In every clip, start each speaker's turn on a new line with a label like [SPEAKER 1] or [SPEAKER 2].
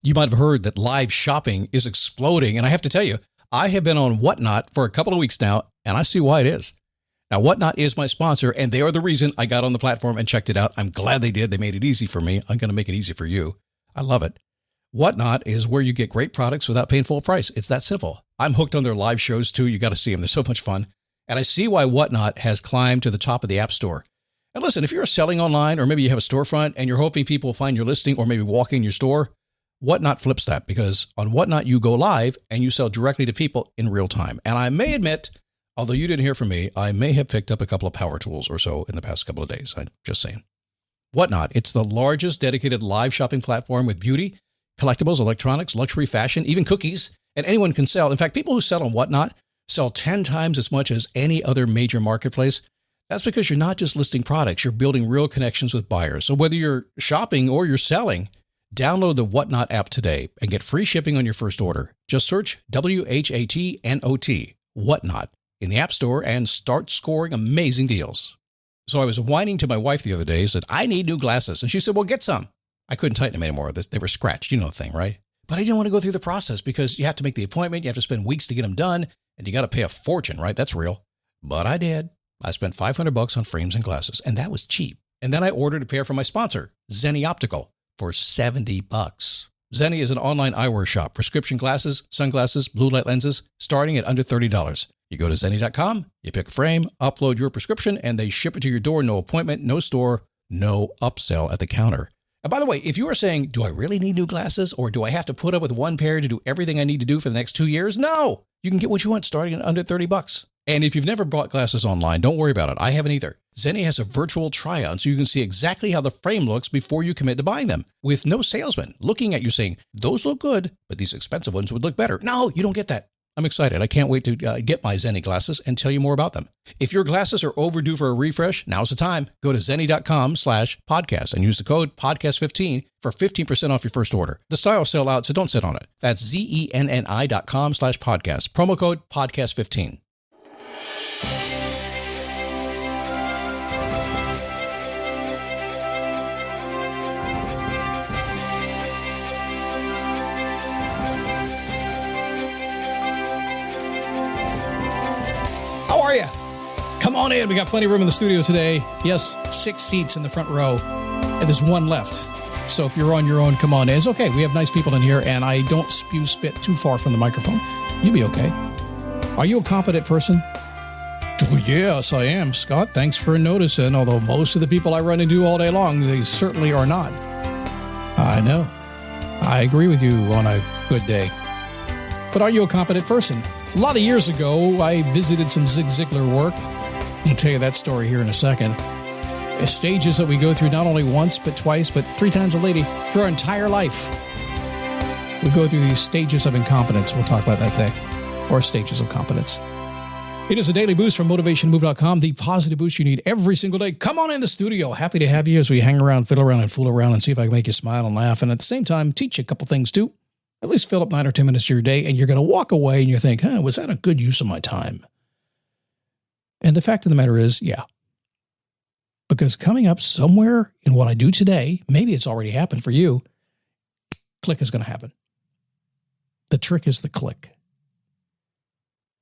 [SPEAKER 1] You might have heard that live shopping is exploding. And I have to tell you, I have been on Whatnot for a couple of weeks now, and I see why it is. Now, Whatnot is my sponsor, and they are the reason I got on the platform and checked it out. I'm glad they did. They made it easy for me. I'm going to make it easy for you. I love it. Whatnot is where you get great products without paying full price. It's that simple. I'm hooked on their live shows, too. You got to see them. They're so much fun. And I see why Whatnot has climbed to the top of the App Store. And listen, if you're selling online, or maybe you have a storefront and you're hoping people will find your listing or maybe walk in your store, Whatnot flips that, because on Whatnot, you go live and you sell directly to people in real time. And I may admit, although you didn't hear from me, I may have picked up a couple of power tools or so in the past couple of days. I'm just saying. Whatnot, it's the largest dedicated live shopping platform with beauty, collectibles, electronics, luxury, fashion, even cookies, and anyone can sell. In fact, people who sell on Whatnot sell 10 times as much as any other major marketplace. That's because you're not just listing products, you're building real connections with buyers. So whether you're shopping or you're selling, download the Whatnot app today and get free shipping on your first order. Just search WHATNOT, Whatnot, in the App Store and start scoring amazing deals. So I was whining to my wife the other day, said, I need new glasses. And she said, well, get some. I couldn't tighten them anymore. They were scratched. You know the thing, right? But I didn't want to go through the process because you have to make the appointment. You have to spend weeks to get them done. And you got to pay a fortune, right? That's real. But I did. I spent $500 on frames and glasses, and that was cheap. And then I ordered a pair from my sponsor, Zenni Optical, for $70. Zenni is an online eyewear shop, prescription glasses, sunglasses, blue light lenses, starting at under $30. You go to Zenni.com, you pick a frame, upload your prescription, and they ship it to your door. No appointment, no store, no upsell at the counter. And by the way, if you are saying, do I really need new glasses, or do I have to put up with one pair to do everything I need to do for the next 2 years? No, you can get what you want starting at under $30. And if you've never bought glasses online, don't worry about it. I haven't either. Zenni has a virtual try-on so you can see exactly how the frame looks before you commit to buying them, with no salesman looking at you saying, those look good, but these expensive ones would look better. No, you don't get that. I'm excited. I can't wait to get my Zenni glasses and tell you more about them. If your glasses are overdue for a refresh, now's the time. Go to Zenni.com/podcast and use the code podcast15 for 15% off your first order. The styles sell out, so don't sit on it. That's ZENNI.com/podcast. Promo code podcast15. How are you? Come on in. We got plenty of room in the studio today. Yes, 6 seats in the front row, and there's one left. So if you're on your own, come on in. It's okay. We have nice people in here, and I don't spew spit too far from the microphone. You'll be okay. Are you a competent person? Oh, yes, I am, Scott. Thanks for noticing, although most of the people I run into all day long, they certainly are not. I know. I agree with you on a good day. But are you a competent person? A lot of years ago, I visited some Zig Ziglar work. I'll tell you that story here in a second. It's stages that we go through not only once, but twice, but 3 times a lady through our entire life. We go through these stages of incompetence. We'll talk about that today. Or stages of competence. It is a daily boost from MotivationMove.com, the positive boost you need every single day. Come on in the studio. Happy to have you as we hang around, fiddle around, and fool around and see if I can make you smile and laugh. And at the same time, teach you a couple things too. At least fill up 9 or 10 minutes of your day, and you're going to walk away and you think, was that a good use of my time? And the fact of the matter is, yeah. Because coming up somewhere in what I do today, maybe it's already happened for you, click is going to happen. The trick is the click.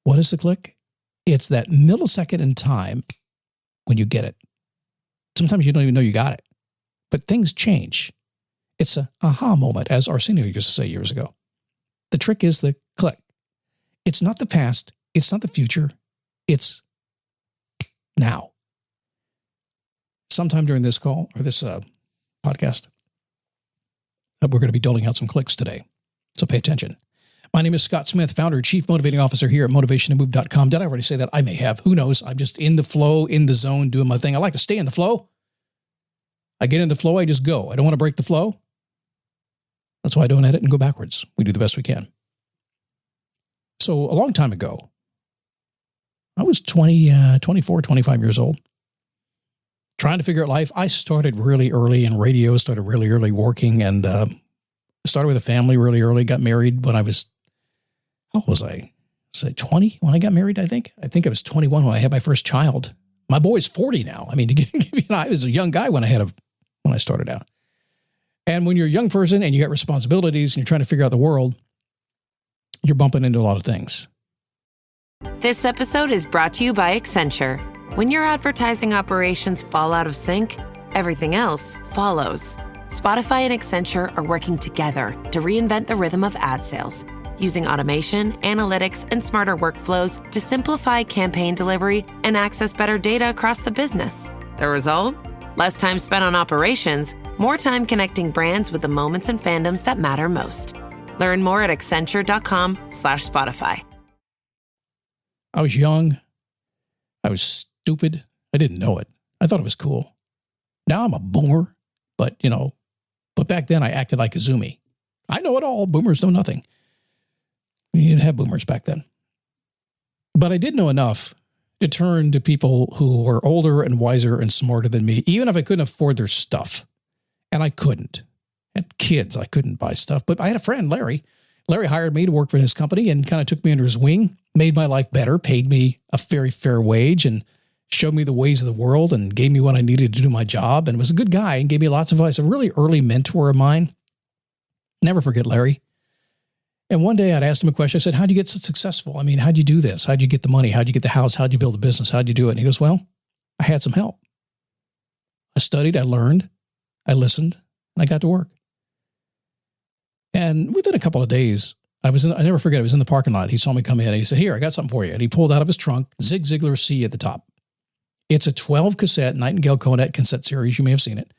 [SPEAKER 1] What is the click? It's that millisecond in time when you get it. Sometimes you don't even know you got it, but things change. It's a aha moment, as Arsenio used to say years ago. The trick is the click. It's not the past. It's not the future. It's now. Sometime during this call or this podcast, we're going to be doling out some clicks today. So pay attention. My name is Scott Smith, founder and chief motivating officer here at MotivationMove.com. Did I already say that? I may have. Who knows? I'm just in the flow, in the zone, doing my thing. I like to stay in the flow. I get in the flow, I just go. I don't want to break the flow. That's why I don't edit and go backwards. We do the best we can. So a long time ago, I was 24, 25 years old, trying to figure out life. I started really early in radio, started really early working, and started with a family really early, got married when I was, how old was I? Say 20 when I got married, I think. I think I was 21 when I had my first child. My boy's 40 now. I mean, to give you I was a young guy when I started out. And when you're a young person and you got responsibilities and you're trying to figure out the world, you're bumping into a lot of things.
[SPEAKER 2] This episode is brought to you by Accenture. When your advertising operations fall out of sync, everything else follows. Spotify and Accenture are working together to reinvent the rhythm of ad sales, using automation, analytics, and smarter workflows to simplify campaign delivery and access better data across the business. The result? Less time spent on operations, more time connecting brands with the moments and fandoms that matter most. Learn more at accenture.com/Spotify.
[SPEAKER 1] I was young. I was stupid. I didn't know it. I thought it was cool. Now I'm a boomer, but back then I acted like a zoomie. I know it all. Boomers know nothing. You didn't have boomers back then. But I did know enough to turn to people who were older and wiser and smarter than me, even if I couldn't afford their stuff. And I couldn't. I had kids. I couldn't buy stuff. But I had a friend, Larry. Larry hired me to work for his company and kind of took me under his wing, made my life better, paid me a very fair wage, and showed me the ways of the world and gave me what I needed to do my job, and was a good guy and gave me lots of advice. A really early mentor of mine. Never forget Larry. And one day I'd asked him a question. I said, how'd you get so successful? I mean, how'd you do this? How'd you get the money? How'd you get the house? How'd you build a business? How'd you do it? And he goes, well, I had some help. I studied, I learned, I listened, and I got to work. And within a couple of days, I never forget, I was in the parking lot. He saw me come in and he said, here, I got something for you. And he pulled out of his trunk, Zig Ziglar C at the top. It's a 12 cassette Nightingale Conet cassette series. You may have seen it.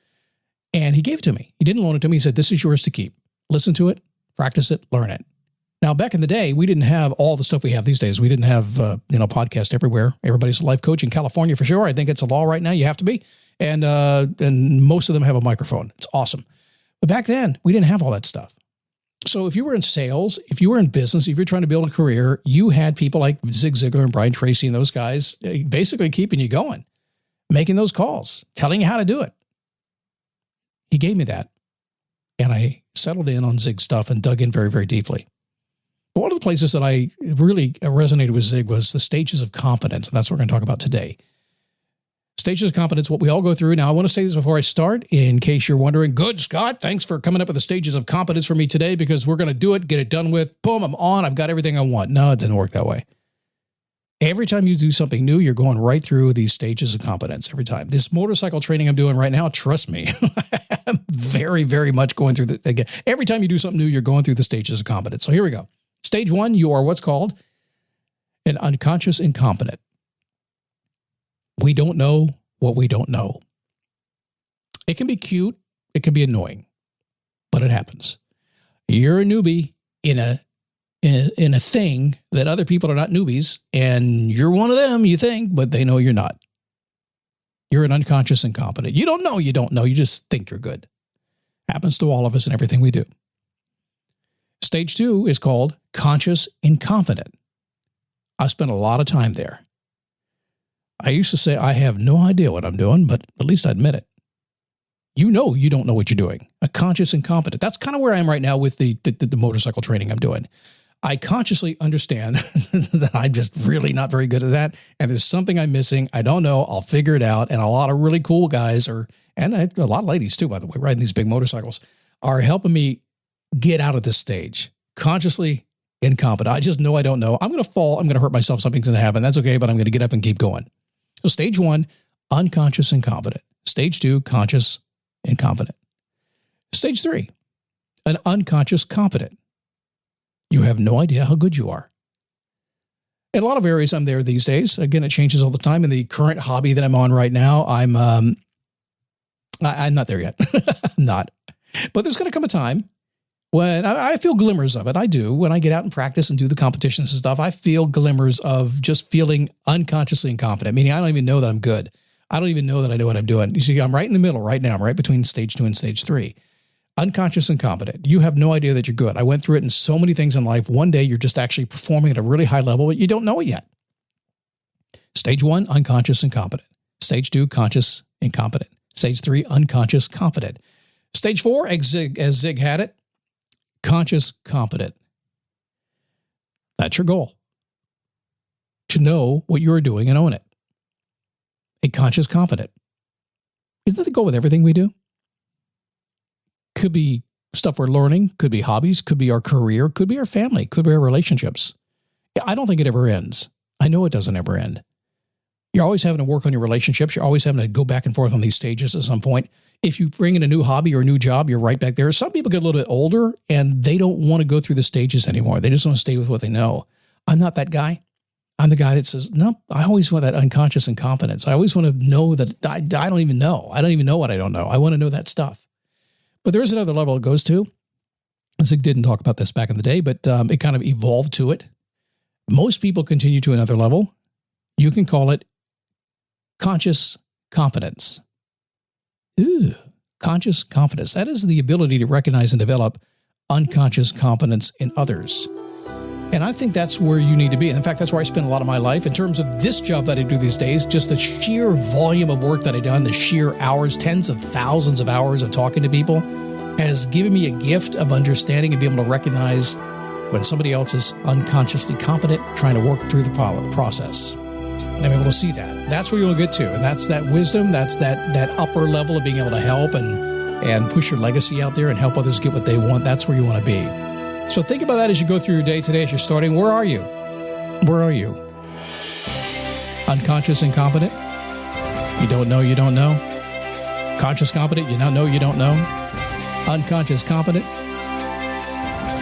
[SPEAKER 1] And he gave it to me. He didn't loan it to me. He said, this is yours to keep. Listen to it, practice it, learn it. Now, back in the day, we didn't have all the stuff we have these days. We didn't have, podcast everywhere. Everybody's a life coach in California for sure. I think it's a law right now. You have to be. And most of them have a microphone. It's awesome. But back then, we didn't have all that stuff. So if you were in sales, if you were in business, if you're trying to build a career, you had people like Zig Ziglar and Brian Tracy and those guys basically keeping you going, making those calls, telling you how to do it. He gave me that. And I settled in on Zig stuff and dug in very, very deeply. But one of the places that I really resonated with Zig was the stages of competence. And that's what we're going to talk about today. Stages of competence, what we all go through. Now, I want to say this before I start, in case you're wondering. Good, Scott. Thanks for coming up with the stages of competence for me today, because we're going to do it, get it done with. Boom, I'm on. I've got everything I want. No, it didn't work that way. Every time you do something new, you're going right through these stages of competence every time. This motorcycle training I'm doing right now, trust me, I'm very, very much going through again. Every time you do something new, you're going through the stages of competence. So here we go. Stage 1, you are what's called an unconscious incompetent. We don't know what we don't know. It can be cute. It can be annoying, but it happens. You're a newbie in a thing that other people are not newbies, and you're one of them, you think, but they know you're not. You're an unconscious incompetent. You don't know, you just think you're good. Happens to all of us in everything we do. Stage 2 is called conscious incompetent. I spent a lot of time there. I used to say, I have no idea what I'm doing, but at least I admit it. You know you don't know what you're doing. A conscious incompetent. That's kind of where I am right now with the motorcycle training I'm doing. I consciously understand that I'm just really not very good at that. And there's something I'm missing. I don't know. I'll figure it out. And a lot of really cool guys and a lot of ladies too, by the way, riding these big motorcycles, are helping me get out of this stage. Consciously incompetent. I just know I don't know. I'm going to fall. I'm going to hurt myself. Something's going to happen. That's okay, but I'm going to get up and keep going. So stage 1, unconscious incompetent. Stage 2, conscious incompetent. Stage 3, an unconscious competent. You have no idea how good you are. In a lot of areas, I'm there these days. Again, it changes all the time. In the current hobby that I'm on right now, I'm not there yet. I'm not. But there's going to come a time when I feel glimmers of it. I do. When I get out and practice and do the competitions and stuff, I feel glimmers of just feeling unconsciously incompetent, meaning I don't even know that I'm good. I don't even know that I know what I'm doing. You see, I'm right in the middle right now. I'm right between stage 2 and stage 3. Unconscious incompetent. You have no idea that you're good. I went through it in so many things in life. One day you're just actually performing at a really high level, but you don't know it yet. Stage 1, unconscious incompetent. Stage 2, conscious incompetent. Stage 3, unconscious competent. Stage 4, as Zig had it, conscious competent. That's your goal. To know what you're doing and own it. A conscious competent. Isn't that the goal with everything we do? Could be stuff we're learning, could be hobbies, could be our career, could be our family, could be our relationships. I don't think it ever ends. I know it doesn't ever end. You're always having to work on your relationships. You're always having to go back and forth on these stages at some point. If you bring in a new hobby or a new job, you're right back there. Some people get a little bit older and they don't want to go through the stages anymore. They just want to stay with what they know. I'm not that guy. I'm the guy that says, no, I always want that unconscious incompetence. I always want to know that I don't even know. I don't even know what I don't know. I want to know that stuff. But there is another level it goes to. Zig didn't talk about this back in the day, but it kind of evolved to it. Most people continue to another level. You can call it conscious competence. Ooh, conscious competence. That is the ability to recognize and develop unconscious competence in others. And I think that's where you need to be. In fact, that's where I spend a lot of my life in terms of this job that I do these days, just the sheer volume of work that I've done, the sheer hours, tens of thousands of hours of talking to people has given me a gift of understanding and being able to recognize when somebody else is unconsciously competent, trying to work through the process. And I'm able to see that. That's where you'll get to. And that's that wisdom. That's that upper level of being able to help and push your legacy out there and help others get what they want. That's where you want to be. So think about that as you go through your day today, as you're starting. Where are you? Where are you? Unconscious incompetent? You don't know, you don't know. Conscious competent? You don't know, you don't know. Unconscious competent?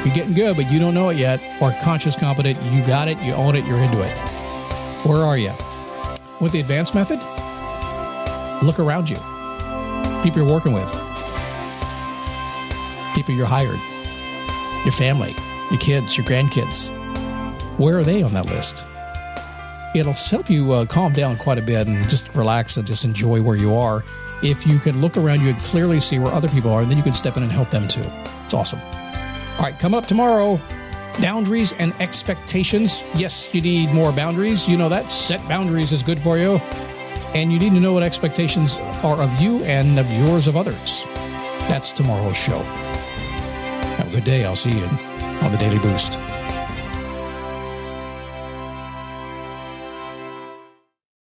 [SPEAKER 1] You're getting good, but you don't know it yet. Or conscious competent, you got it, you own it, you're into it. Where are you? With the advanced method? Look around you. People you're working with. People you're hired. Your family, your kids, your grandkids. Where are they on that list? It'll help you calm down quite a bit and just relax and just enjoy where you are. If you can look around you and clearly see where other people are, and then you can step in and help them too. It's awesome. All right, coming up tomorrow, boundaries and expectations. Yes, you need more boundaries. You know that. Set boundaries is good for you. And you need to know what expectations are of you and of yours of others. That's tomorrow's show. Have a good day. I'll see you on the Daily Boost.